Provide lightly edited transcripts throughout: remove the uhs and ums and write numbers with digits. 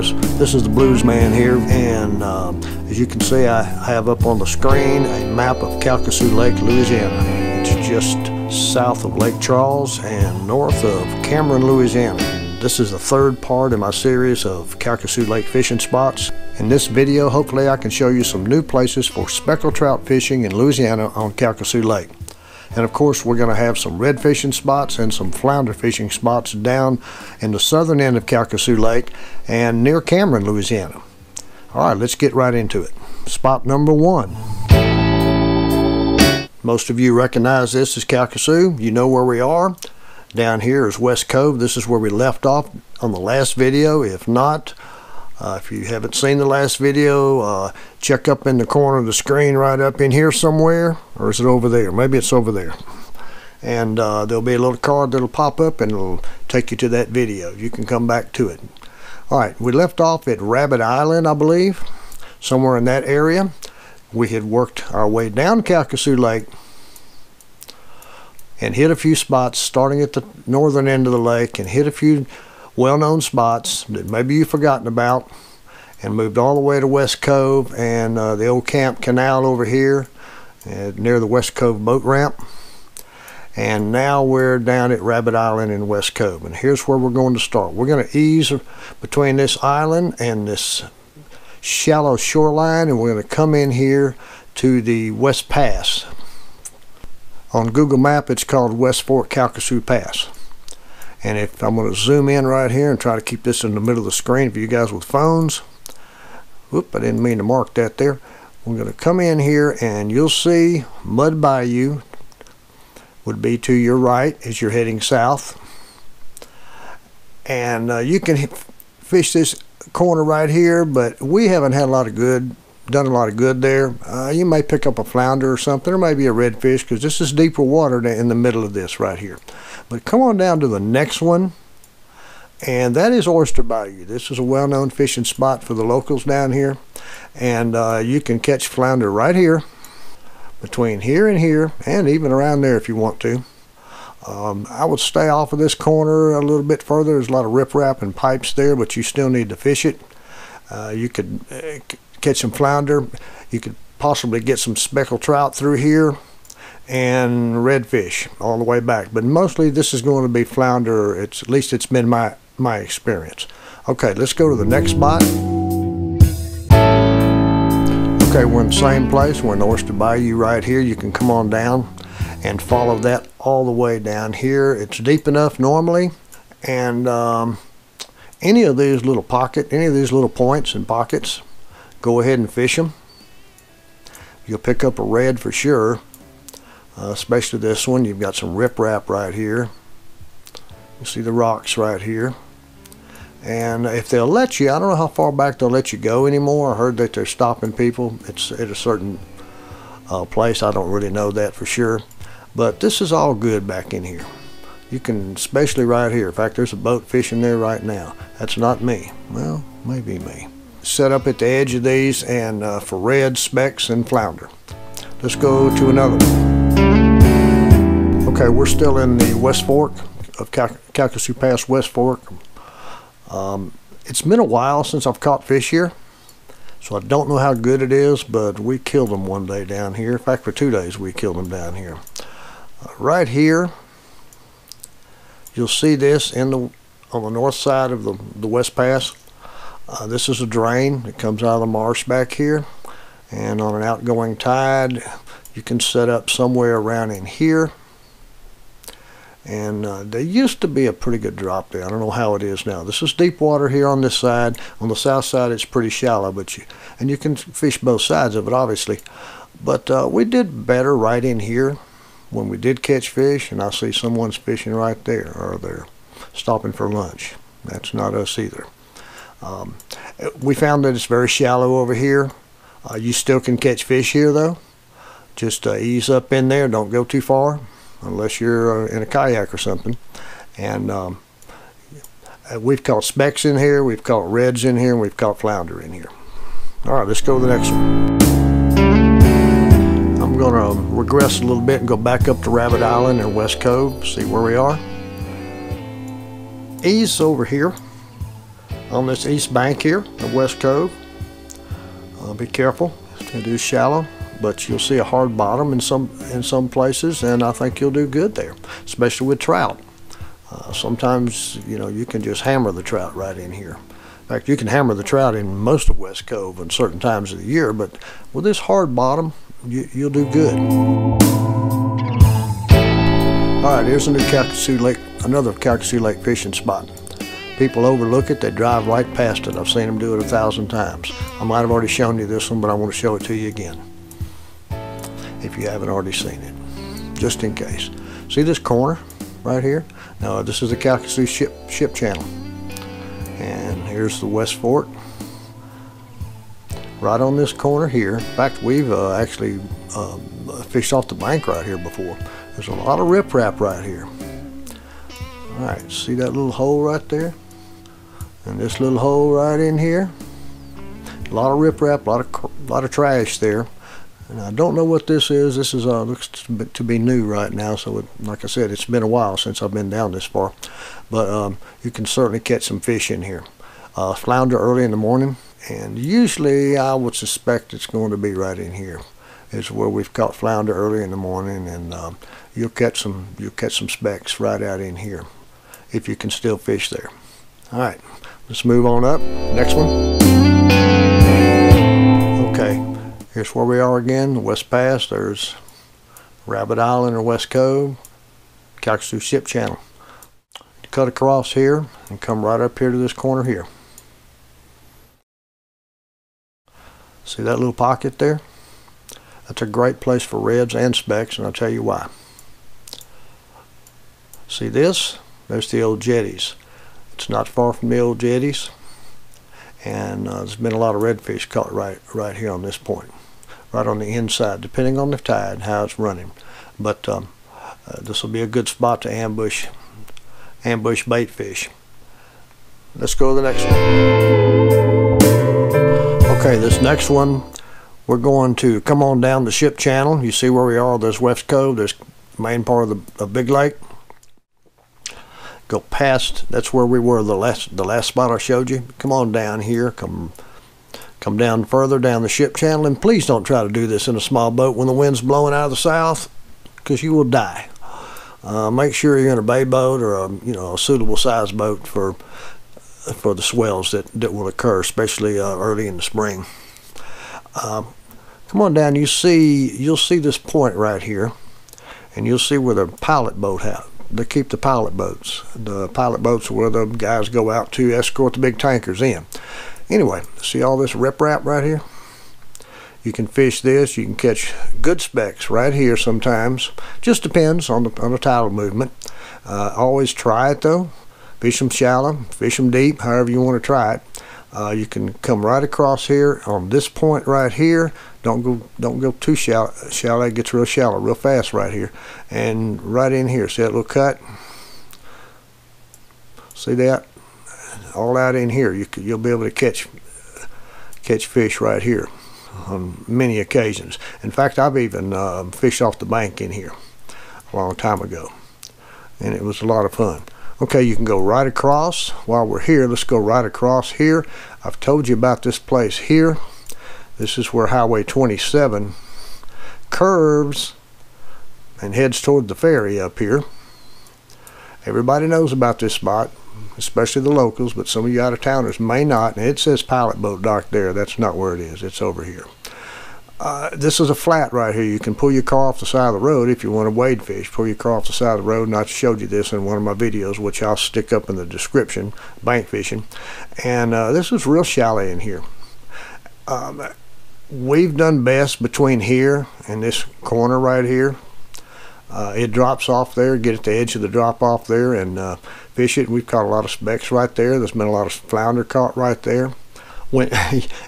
guys. This is the Blues Man here, and as you can see, I have up on the screen a map of Calcasieu Lake, Louisiana. It's just south of Lake Charles and north of Cameron, Louisiana. This is the third part in my series of Calcasieu Lake fishing spots. In this video, hopefully I can show you some new places for speckled trout fishing in Louisiana on Calcasieu Lake. And of course, we're going to have some red fishing spots and some flounder fishing spots down in the southern end of Calcasieu Lake and near Cameron, Louisiana. All right, let's get right into it. Spot number one. Most of you recognize this as Calcasieu. You know where we are. Down here is West Cove. This is where we left off on the last video. If not, if you haven't seen the last video, check up in the corner of the screen right up in here somewhere. Or is it over there? Maybe it's over there. And there'll be a little card that'll pop up and it'll take you to that video. You can come back to it. Alright, we left off at Rabbit Island, I believe. Somewhere in that area. We had worked our way down Calcasieu Lake and hit a few spots starting at the northern end of the lake, and hit a few well-known spots that maybe you've forgotten about, and moved all the way to West Cove and the old camp canal over here near the West Cove boat ramp. And now we're down at Rabbit Island in West Cove, and here's where we're going to start. We're going to ease between this island and this shallow shoreline, and we're going to come in here to the West Pass. On Google Map, it's called West Fork Calcasieu Pass. And if I'm going to zoom in right here and try to keep this in the middle of the screen for you guys with phones. Whoop, I didn't mean to mark that there. We're going to come in here and you'll see Mud Bayou would be to your right as you're heading south. And you can fish this corner right here, but we haven't had done a lot of good there. You may pick up a flounder or something, or maybe a redfish, because this is deeper water in the middle of this right here. But come on down to the next one, and that is Hoister Bayou. This is a well-known fishing spot for the locals down here, and you can catch flounder right here, between here, and even around there if you want to. I would stay off of this corner a little bit further. There's a lot of riprap and pipes there, but you still need to fish it. You could catch some flounder. You could possibly get some speckled trout through here and redfish all the way back, but mostly this is going to be flounder. At least it's been my experience. Okay, let's go to the next spot. Okay, we're in the same place. We're in Hoister Bayou right here. You can come on down and follow that all the way down here. It's deep enough normally, and any of these little points and pockets, go ahead and fish them. You'll pick up a red for sure, especially this one. You've got some riprap right here. You see the rocks right here. And if they'll let you, I don't know how far back they'll let you go anymore. I heard that they're stopping people. It's at a certain place. I don't really know that for sure. But this is all good back in here. You can, especially right here. In fact, there's a boat fishing there right now. That's not me. Well, maybe me. Set up at the edge of these, and for red, specks, and flounder. Let's go to another one. Okay, we're still in the West Fork of Calcasieu Pass, West Fork. It's been a while since I've caught fish here, so I don't know how good it is, but we killed them one day down here. In fact, for 2 days we killed them down here. Right here, you'll see this on the north side of the West Pass. This is a drain that comes out of the marsh back here, and on an outgoing tide you can set up somewhere around in here, and there used to be a pretty good drop there. I don't know how it is now. This is deep water here on this side. On the south side it's pretty shallow, but you can fish both sides of it obviously, but we did better right in here when we did catch fish. And I see someone's fishing right there, or they're stopping for lunch. That's not us either. We found that it's very shallow over here. You still can catch fish here though. Just ease up in there. Don't go too far unless you're in a kayak or something. And we've caught specks in here, we've caught reds in here, and we've caught flounder in here. Alright, let's go to the next one. I'm going to regress a little bit and go back up to Rabbit Island and West Cove, see where we are. Ease over here on this east bank here of West Cove. Be careful, it is shallow, but you'll see a hard bottom in some places, and I think you'll do good there, especially with trout. Sometimes, you know, you can just hammer the trout right in here. In fact, you can hammer the trout in most of West Cove in certain times of the year, but with this hard bottom, you'll do good. All right, here's a new Calcasieu Lake, another Calcasieu Lake fishing spot. People overlook it, they drive right past it. I've seen them do it 1,000 times. I might have already shown you this one, but I want to show it to you again, if you haven't already seen it, just in case. See this corner right here? Now, this is the Calcasieu ship channel. And here's the West Fork. Right on this corner here. In fact, we've actually fished off the bank right here before. There's a lot of riprap right here. All right, see that little hole right there? And this little hole right in here. A lot of riprap, a lot of trash there. And I don't know what this is. This is looks to be new right now. So, like I said, it's been a while since I've been down this far. But you can certainly catch some fish in here. Flounder early in the morning, and usually I would suspect it's going to be right in here. It's where we've caught flounder early in the morning, and you'll catch some specks right out in here if you can still fish there. All right, let's move on up. Next one. Okay, here's where we are again, the West Pass. There's Rabbit Island or West Cove, Calcasieu Ship Channel. Cut across here and come right up here to this corner here. See that little pocket there? That's a great place for reds and specks, and I'll tell you why. See this? There's the old jetties. It's not far from the old jetties, and there's been a lot of redfish caught right here on this point, right on the inside, depending on the tide, how it's running. But this will be a good spot to ambush bait fish. Let's go to the next one. Okay, this next one, we're going to come on down the ship channel. You see where we are? There's West Cove. There's the main part of the big lake. Go past. That's where we were the last spot I showed you. Come on down here. Come down further down the ship channel, and please don't try to do this in a small boat when the wind's blowing out of the south, because you will die. Make sure you're in a bay boat or a suitable size boat for the swells that will occur, especially early in the spring. Come on down. You'll see this point right here, and you'll see where the pilot boat they keep the pilot boats. The pilot boats are where the guys go out to escort the big tankers in. Anyway, see all this riprap right here? You can fish this. You can catch good specks right here sometimes. Just depends on the tidal movement. Always try it though. Fish them shallow, fish them deep, however you want to try it. You can come right across here on this point right here. Don't go too shallow. It gets real shallow real fast right here. And right in here, see that little cut? See that? All out in here, you'll be able to catch fish right here on many occasions. In fact, I've even fished off the bank in here a long time ago, and it was a lot of fun. Okay, you can go right across. While we're here, let's go right across here. I've told you about this place here. This is where Highway 27 curves and heads toward the ferry up here. Everybody knows about this spot, especially the locals, but some of you out-of-towners may not. And it says pilot boat dock there. That's not where it is. It's over here. This is a flat right here. You can pull your car off the side of the road if you want to wade fish. Pull your car off the side of the road, and I showed you this in one of my videos, which I'll stick up in the description, bank fishing. And this is real shallow in here. We've done best between here and this corner right here. It drops off there. Get at the edge of the drop off there and fish it. We've caught a lot of specks right there. There's been a lot of flounder caught right there. Yeah,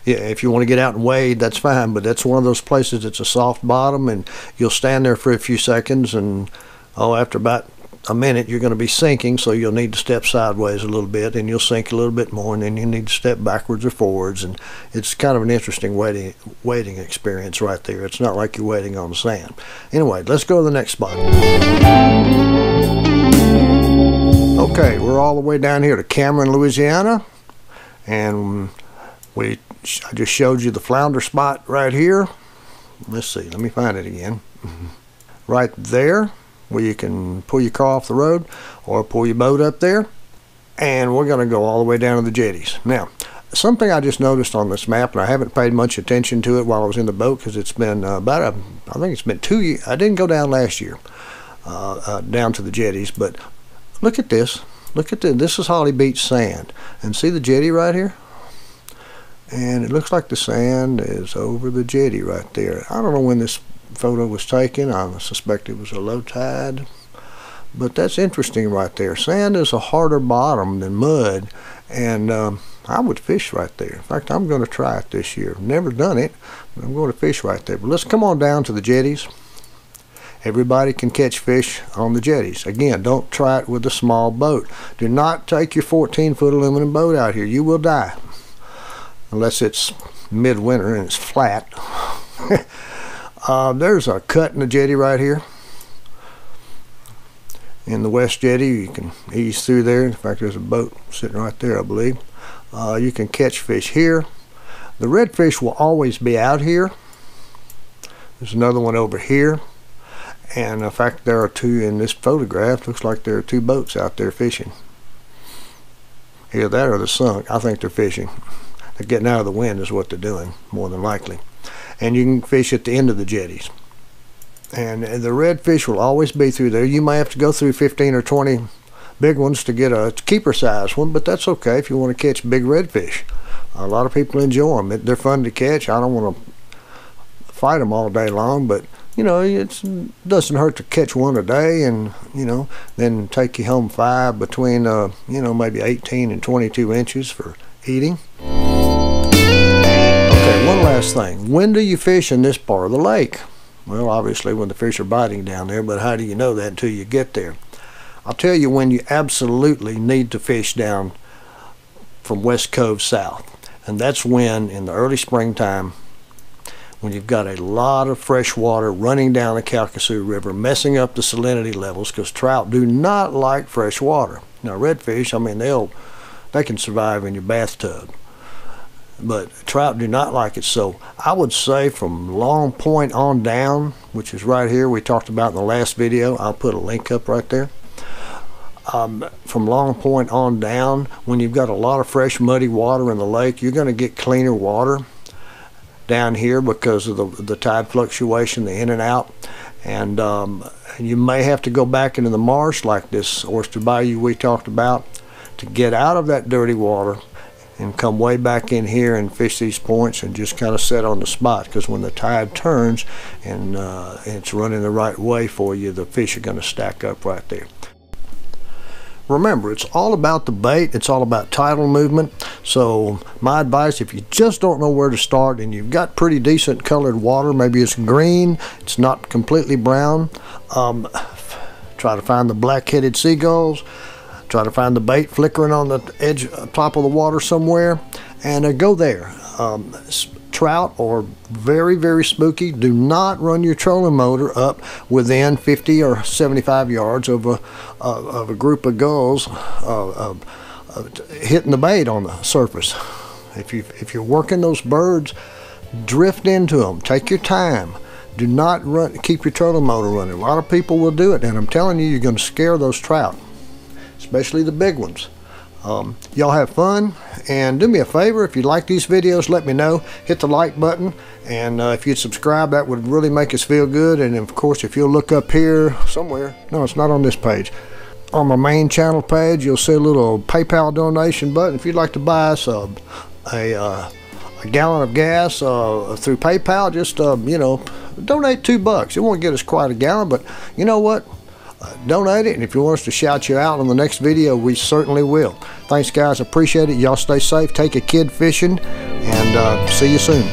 if you want to get out and wade, that's fine, but that's one of those places that's a soft bottom, and you'll stand there for a few seconds, and after about a minute you're going to be sinking, so you'll need to step sideways a little bit, and you'll sink a little bit more, and then you need to step backwards or forwards, and it's kind of an interesting wading experience right there. It's not like you're wading on the sand. Anyway, let's go to the next spot. Okay, we're all the way down here to Cameron, Louisiana. And I just showed you the flounder spot right here. Let's see, let me find it again. Right there, where you can pull your car off the road or pull your boat up there. And we're going to go all the way down to the jetties. Now, something I just noticed on this map, and I haven't paid much attention to it while I was in the boat, because it's been I think it's been 2 years. I didn't go down last year, down to the jetties, but look at this. Look at this. This is Holly Beach sand. And see the jetty right here? And it looks like the sand is over the jetty right there. I don't know when this photo was taken. I suspect it was a low tide. But that's interesting right there. Sand is a harder bottom than mud, and I would fish right there. In fact, I'm going to try it this year. Never done it, but I'm going to fish right there. But let's come on down to the jetties. Everybody can catch fish on the jetties. Again, don't try it with a small boat. Do not take your 14-foot aluminum boat out here. You will die. Unless it's midwinter and it's flat. There's a cut in the jetty right here. In the west jetty, you can ease through there. In fact, there's a boat sitting right there, I believe. You can catch fish here. The redfish will always be out here. There's another one over here. And in fact, there are two in this photograph. Looks like there are two boats out there fishing. Either that or they're sunk. I think they're fishing. They're getting out of the wind is what they're doing, more than likely. And you can fish at the end of the jetties. And the redfish will always be through there. You may have to go through 15 or 20 big ones to get a keeper size one, but that's okay if you want to catch big redfish. A lot of people enjoy them. They're fun to catch. I don't want to fight them all day long, but you know, it doesn't hurt to catch one a day, and you know, then take you home 5 between you know, maybe 18 and 22 inches for eating. Okay, one last thing. When do you fish in this part of the lake? Well, obviously when the fish are biting down there, but how do you know that until you get there? I'll tell you when you absolutely need to fish down from West Cove south, and that's when, in the early springtime, when you've got a lot of fresh water running down the Calcasieu River, messing up the salinity levels, because trout do not like fresh water. Now redfish, I mean, they can survive in your bathtub, but trout do not like it. So I would say from Long Point on down, which is right here, we talked about in the last video. I'll put a link up right there. From Long Point on down, when you've got a lot of fresh muddy water in the lake, you're going to get cleaner water down here because of the tide fluctuation, the in and out. And you may have to go back into the marsh like this Hoister Bayou we talked about to get out of that dirty water and come way back in here and fish these points and just kind of set on the spot, because when the tide turns and it's running the right way for you, the fish are going to stack up right there. Remember, it's all about the bait. It's all about tidal movement. So my advice, if you just don't know where to start and you've got pretty decent colored water, maybe it's green, it's not completely brown, try to find the black-headed seagulls, try to find the bait flickering on the edge, top of the water somewhere, and go there. Trout are very, very spooky. Do not run your trolling motor up within 50 or 75 yards of a group of gulls hitting the bait on the surface. If you're working those birds, drift into them. Take your time. Do not keep your trolling motor running. A lot of people will do it, and I'm telling you, you're going to scare those trout, especially the big ones. Y'all have fun, and do me a favor, if you like these videos, let me know. Hit the like button, and if you'd subscribe, that would really make us feel good. And of course, if you'll look up here somewhere, no, it's not on this page, on my main channel page, you'll see a little PayPal donation button. If you'd like to buy us a gallon of gas through PayPal, just you know, donate $2. It won't get us quite a gallon, but you know what? Donate it, and if you want us to shout you out on the next video, we certainly will. Thanks guys, appreciate it. Y'all stay safe, take a kid fishing, and see you soon.